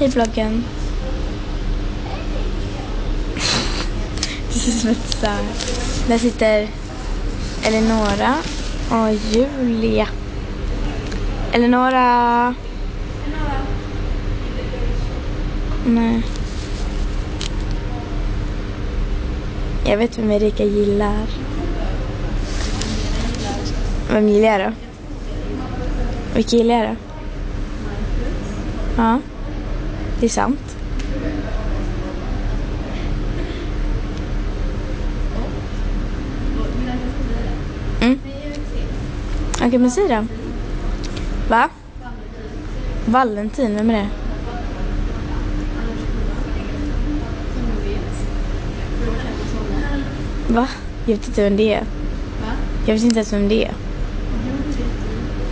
Hej bloggen. Det ser som ett så här. Där sitter Eleonora och Julia. Eleonora. Nej. Jag vet vem Erika gillar. Vem gillar jag då? Vilka gillar jag då? Ja. Det är sant. Okej, men säg då. Va? Valentin, vem är det? Va? Jag vet inte vem det är. Jag vet inte ens vem det är.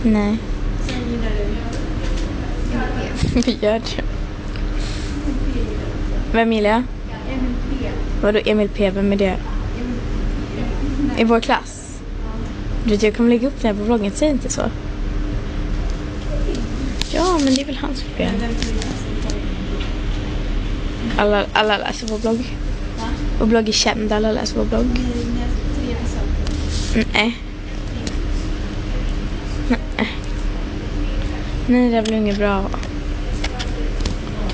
Nej. Vi gör det. Vem gillar jag? Vadå Emil P? Vem är det? I vår klass? Du vet, jag kommer lägga upp det här på vloggen. Säg inte så. Ja, men det är väl hans problem. Alla läser vår blogg. Vår blogg är känd. Alla läser vår blogg. Nej. Nej, det är väl inget bra.